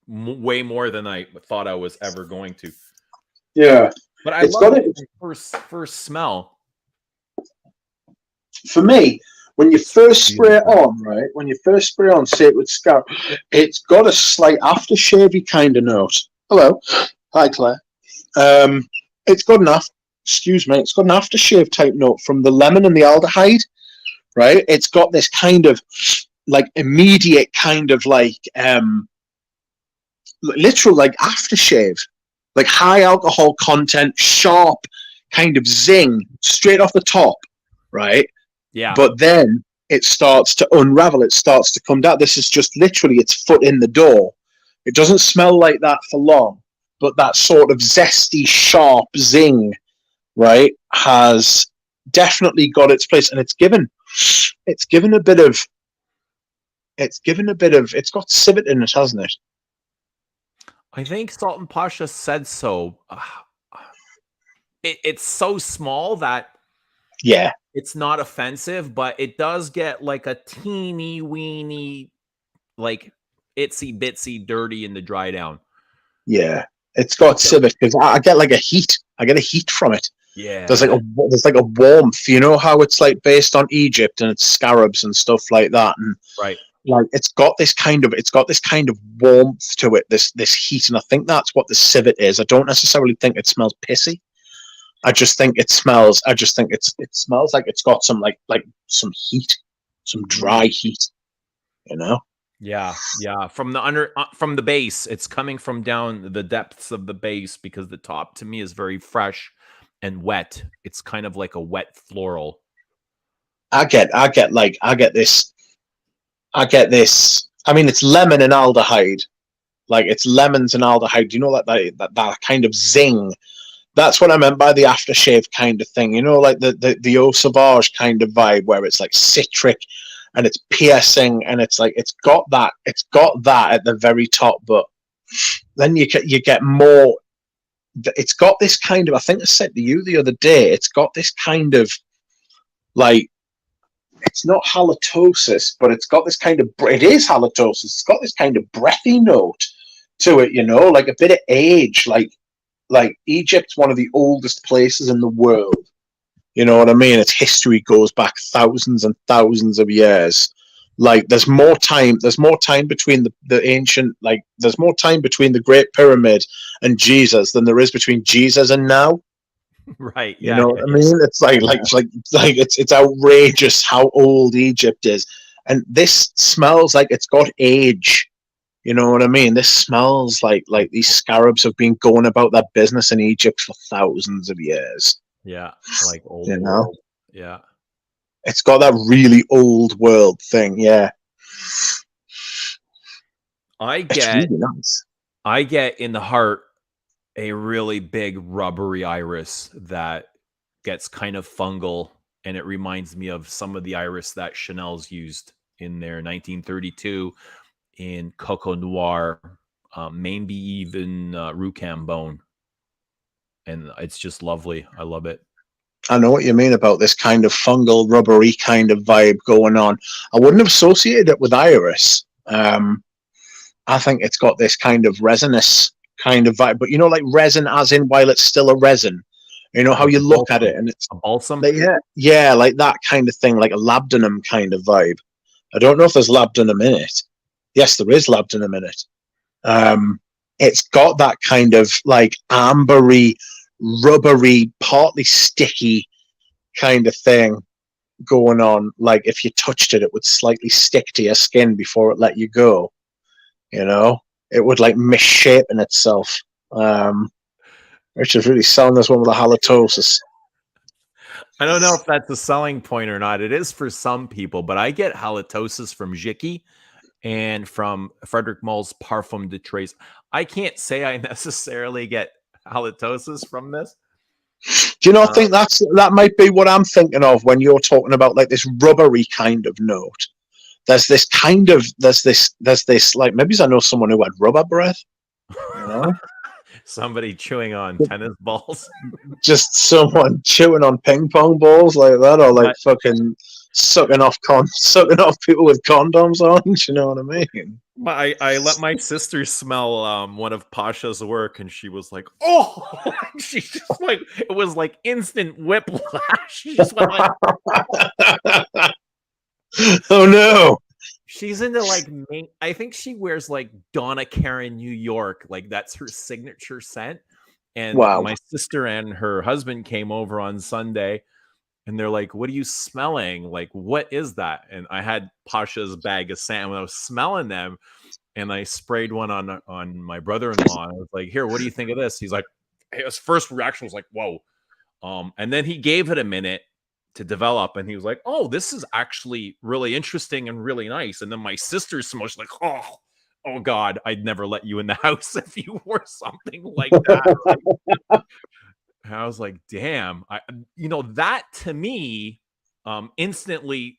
way more than I thought I was ever going to. Yeah, But I it's love got it it. first smell. For me, when you It's first really spray it good. on, right? When you first spray on, say it with Scarab, it's got a slight aftershave kind of note. Hello, hi Claire. It's got enough. Excuse me. It's got an aftershave type note from the lemon and the aldehyde, right? It's got this kind of like immediate kind of like literal like aftershave, like high alcohol content, sharp kind of zing straight off the top, right? Yeah. But then it starts to unravel. It starts to come down. This is just literally its foot in the door. It doesn't smell like that for long, but that sort of zesty, sharp zing, right, has definitely got its place, and it's given a bit of, it's got civet in it, hasn't it? I think Sultan Pasha said so. It's so small that Yeah, it's not offensive, but it does get like a teeny weeny, like itsy bitsy dirty in the dry down. yeah. It's got It's a, civet because I get like a heat. I get a heat from it. There's like yeah, a warmth. You know how it's like based on Egypt and its scarabs and stuff like that, and right. like it's got this kind of warmth to it. This heat, and I think that's what the civet is. I don't necessarily think it smells pissy. I just think it smells. I just think it smells like it's got some like some heat, some dry heat. You know. Yeah, yeah. From the base, it's coming from down the depths of the base because the top to me is very fresh and wet. It's kind of like a wet floral. I get this. I mean, it's lemon and aldehyde. Like it's lemons and aldehyde. You know that kind of zing. That's what I meant by the aftershave kind of thing. You know, like the Eau Sauvage kind of vibe where it's like citric and it's piercing and it's like it's got that at the very top, but then you get more. It's got this kind of. I think I said to you the other day. It's got this kind of like it's not halitosis, but it's got this kind of. It is halitosis. It's got this kind of breathy note to it. You know, like a bit of age, like Egypt's one of the oldest places in the world. You know what I mean? Its history goes back thousands and thousands of years. Like there's more time. There's more time between the ancient. Like there's more time between the Great Pyramid and Jesus than there is between Jesus and now. Right. You Yeah. know Yeah. what I mean? It's like it's outrageous how old Egypt is, and this smells like it's got age. You know what I mean? This smells like these scarabs have been going about their business in Egypt for thousands of years. Yeah. Like old You know, world. Yeah. it's got that really old world thing. Yeah, I it's get really nice. I get in the heart a really big rubbery iris that gets kind of fungal, and it reminds me of some of the iris that Chanel's used in their 1932 in Coco Noir, maybe even Rue Cambone, and it's just lovely. I love it. I know what you mean about this kind of fungal, rubbery kind of vibe going on. I wouldn't have associated it with iris. I think it's got this kind of resinous kind of vibe, but you know, like resin, as in while it's still a resin. You know how Like you look at it, and it's a balsam. like, yeah, like that kind of thing, like a labdanum kind of vibe. I don't know if there's labdanum in it. Yes, there is labdanum in it. It's got that kind of like ambery, rubbery, partly sticky kind of thing. going on. Like if you touched it, it would slightly stick to your skin before it let you go. You know, it would like misshapen itself, which is really selling this one with the halitosis. I don't know if that's a selling point or not. It is for some people, but I get halitosis from Jiki and from Frederick Mull's Parfum de Trace. I can't say I necessarily get halitosis from this. Do you not think that might be what I'm thinking of when you're talking about like this rubbery kind of note? There's this like, maybe I know someone who had rubber breath. You know? Somebody chewing on tennis balls. Just someone chewing on ping pong balls like that, or like fucking sucking off people with condoms on. Do you know what I mean? I let my sister smell one of Pasha's work, and she was like, "Oh!" She just like, it was like instant whiplash. She just went like, "Oh no!" She's into like, I think she wears like Donna Karan New York, like that's her signature scent. And my sister and her husband came over on Sunday, and they're like, "What are you smelling? Like, what is that?" And I had Pasha's bag of scent. When I was smelling them, and I sprayed one on my brother-in-law. I was like, "Here, what do you think of this?" He's like, his first reaction was like, "Whoa," and then he gave it a minute to develop, and he was like, "Oh, this is actually really interesting and really nice." And then my sister smushed like, "Oh God, I'd never let you in the house if you wore something like that." And I was like, "Damn!" That to me, instantly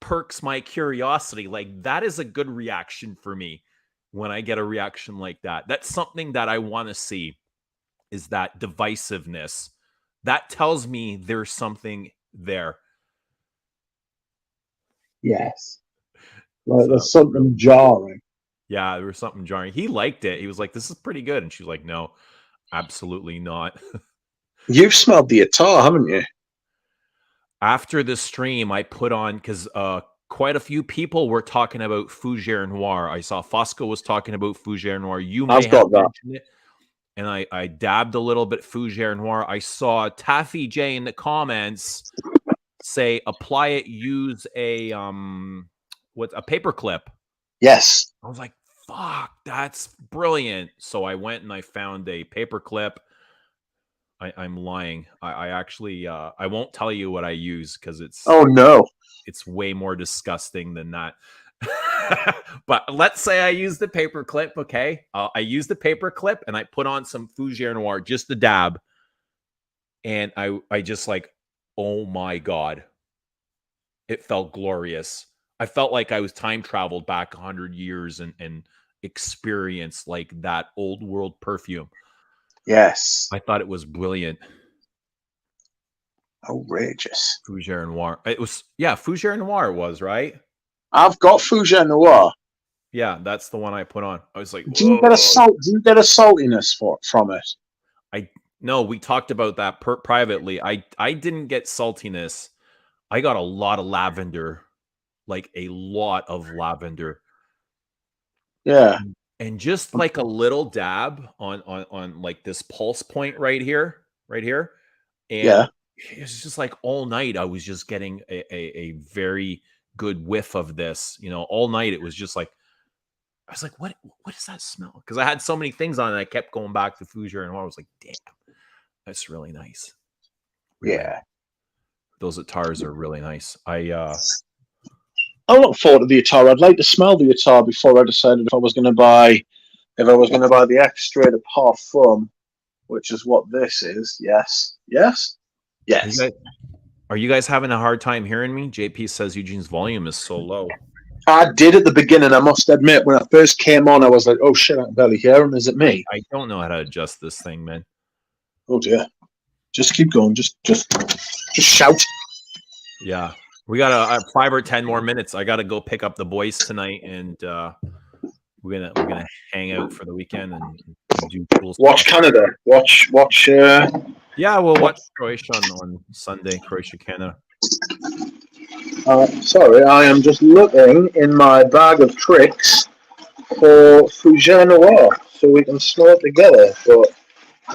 perks my curiosity. Like that is a good reaction for me when I get a reaction like that. That's something that I want to see. Is that divisiveness? That tells me there's something there. Yes. Like there's something jarring. Yeah, there was something jarring. He liked it. He was like, "This is pretty good." And she's like, "No, absolutely not." You've smelled the Attar, haven't you? After the stream, I put on, because quite a few people were talking about Fougere Noir. I saw Fosco was talking about Fougere Noir. You may have mentioned it. And I dabbed a little bit Fougere Noir. I saw Taffy J in the comments say, apply it, use a paper clip. Yes. I was like, fuck, that's brilliant. So I went and I found a paper clip. I'm lying. I actually I won't tell you what I use because it's it's way more disgusting than that. But let's say I use the paper clip. Okay, I use the paper clip and I put on some Fougere Noir, just a dab, and I just like, oh my God, it felt glorious. I felt like I was time traveled back 100 years and experienced like that old world perfume. Yes. I thought it was brilliant. Outrageous. Fougere Noir. It was, yeah, Fougere Noir was, right? I've got Fougere Noir. Yeah, that's the one I put on. I was like, do you get a saltiness from it? No, we talked about that privately. I didn't get saltiness. I got a lot of lavender, like a lot of lavender. Yeah. And just like a little dab on like this pulse point right here. And yeah, it's just like all night I was just getting a very good whiff of this. All night it was just like, I was like, what does that smell? Because I had so many things on it. I kept going back to Fougere and I was like, damn, that's really nice. Really. Yeah. Those Attars are really nice. I look forward to the Attar. I'd like to smell the Attar before I decided if I was going to buy the Extrait de Parfum, which is what this is. Yes. Are you guys having a hard time hearing me? JP says Eugene's volume is so low. I did at the beginning. I must admit, when I first came on, I was like, "Oh shit, I can barely hear him." Is it me? I don't know how to adjust this thing, man. Oh dear. Just keep going. Just shout. Yeah. We got 5 or 10 more minutes. I got to go pick up the boys tonight, and we're gonna hang out for the weekend and do cool stuff. Watch Canada. Watch. Yeah, we'll watch Croatia on Sunday. Croatia, Canada. Sorry, I am just looking in my bag of tricks for Fougere Noir so we can smell it together. But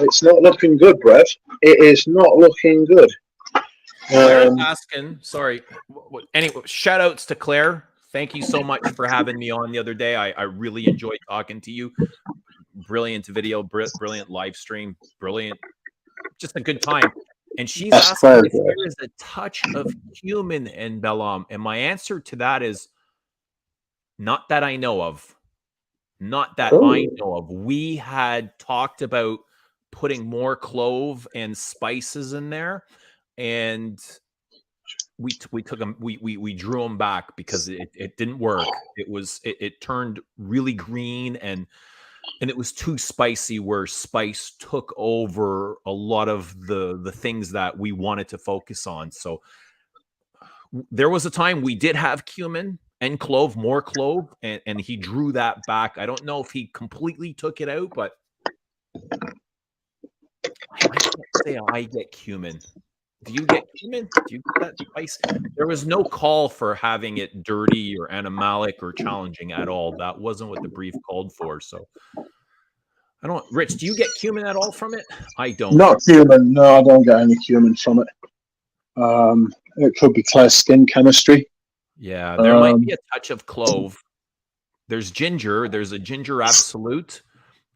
it's not looking good, Brett. It is not looking good. Claire's asking, sorry. Anyway, shout outs to Claire. Thank you so much for having me on the other day. I really enjoyed talking to you. Brilliant video, brilliant live stream, brilliant, just a good time. And she's asking if there is a touch of human in Belle, and my answer to that is not that I know of. Not that I know of. We had talked about putting more clove and spices in there, and we took them. We drew them back because it didn't work. It turned really green and it was too spicy. Where spice took over a lot of the things that we wanted to focus on. So there was a time we did have cumin and clove, more clove, and he drew that back. I don't know if he completely took it out, but I can't say I get cumin. Do you get cumin? Do you get that spice? There was no call for having it dirty or animalic or challenging at all. That wasn't what the brief called for. So I don't. Rich, do you get cumin at all from it? I don't. Not cumin. No, I don't get any cumin from it. It could be Claire's skin chemistry. Yeah, there might be a touch of clove. There's ginger. There's a ginger absolute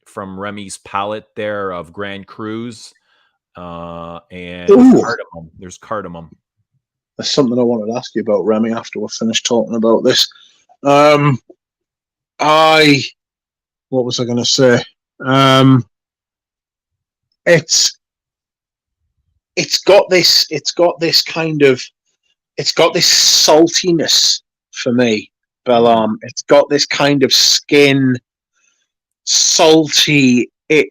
from Remy's palette there of Grand Cruz. And cardamom. There's cardamom. There's something I wanted to ask you about, Remy, after we're finished talking about this. What was I going to say? It's got this saltiness for me, Belle. It's got this kind of skin salty. It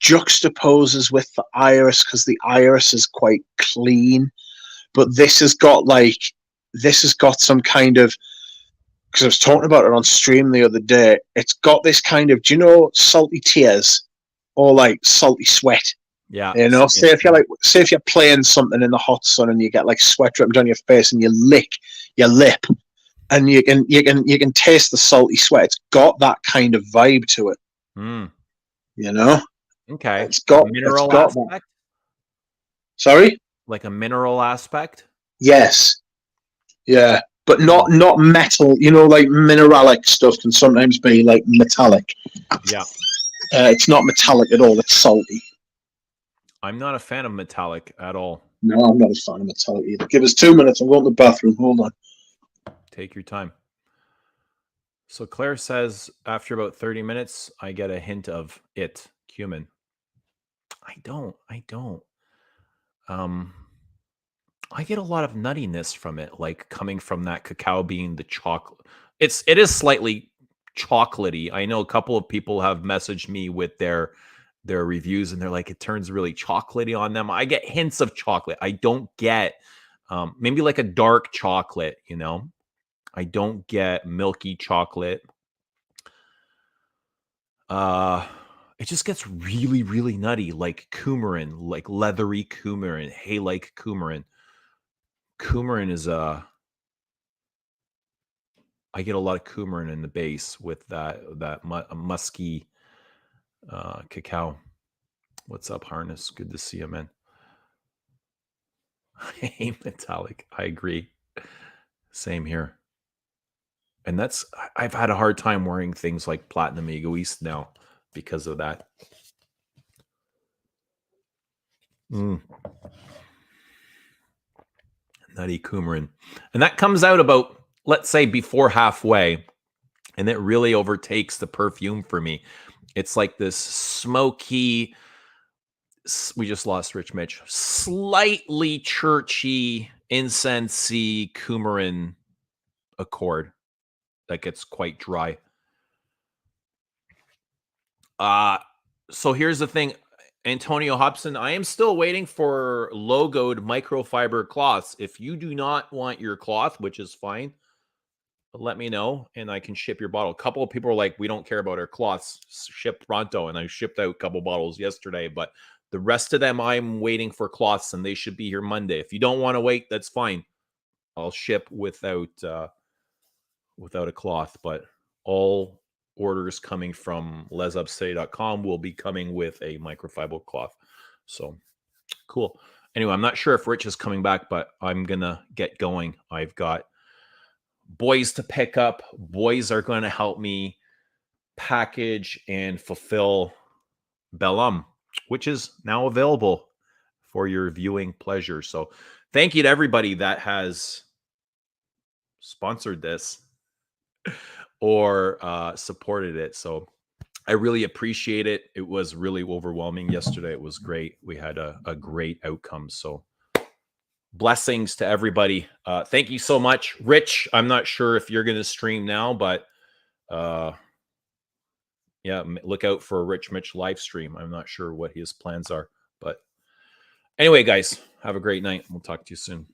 juxtaposes with the iris because the iris is quite clean, but this has got some kind of, because I was talking about it on stream the other day. It's got this kind of, do you know, salty tears or like salty sweat? Yeah. You know, say if you're playing something in the hot sun and you get like sweat dripping down your face and you lick your lip and you can taste the salty sweat. It's got that kind of vibe to it. You know? Okay. It's got mineral aspect. That. Sorry? Like a mineral aspect? Yes. Yeah. But not metal, you know, like mineralic stuff can sometimes be like metallic. Yeah. It's not metallic at all, it's salty. I'm not a fan of metallic at all. No, I'm not a fan of metallic either. Give us 2 minutes, I'm going to the bathroom. Hold on. Take your time. So Claire says after about 30 minutes, I get a hint of cumin. I don't. I get a lot of nuttiness from it, like coming from that cacao bean, the chocolate. It is slightly chocolatey. I know a couple of people have messaged me with their reviews and they're like, it turns really chocolatey on them. I get hints of chocolate. I don't get maybe like a dark chocolate, you know. I don't get milky chocolate. It just gets really, really nutty, like coumarin, like leathery coumarin, hay-like coumarin. Coumarin is I get a lot of coumarin in the base with that musky cacao. What's up, Harness? Good to see you, man. I hate metallic. I agree. Same here. And I've had a hard time wearing things like Platinum Egoist now because of that. Nutty coumarin. And that comes out about, let's say, before halfway. And it really overtakes the perfume for me. It's like this smoky, we just lost Rich Mitch, slightly churchy, incensey coumarin accord that gets quite dry. So here's the thing, Antonio Hobson, I am still waiting for logoed microfiber cloths. If you do not want your cloth, which is fine, let me know and I can ship your bottle. A couple of people are like, we don't care about our cloths, ship pronto. And I shipped out a couple bottles yesterday, but the rest of them I'm waiting for cloths and they should be here Monday. If you don't want to wait, that's fine. I'll ship without a cloth, but all orders coming from lesupstay.com will be coming with a microfiber cloth. So cool. Anyway, I'm not sure if Rich is coming back, but I'm gonna get going. I've got boys to pick up. Boys are going to help me package and fulfill Belle, which is now available for your viewing pleasure. So thank you to everybody that has sponsored this or supported it. So I really appreciate it. It was really overwhelming yesterday. It was great. We had a great outcome. So blessings to everybody. Thank you so much. Rich, I'm not sure if you're going to stream now, but yeah, look out for a Rich Mitch live stream. I'm not sure what his plans are, but anyway, guys, have a great night. We'll talk to you soon.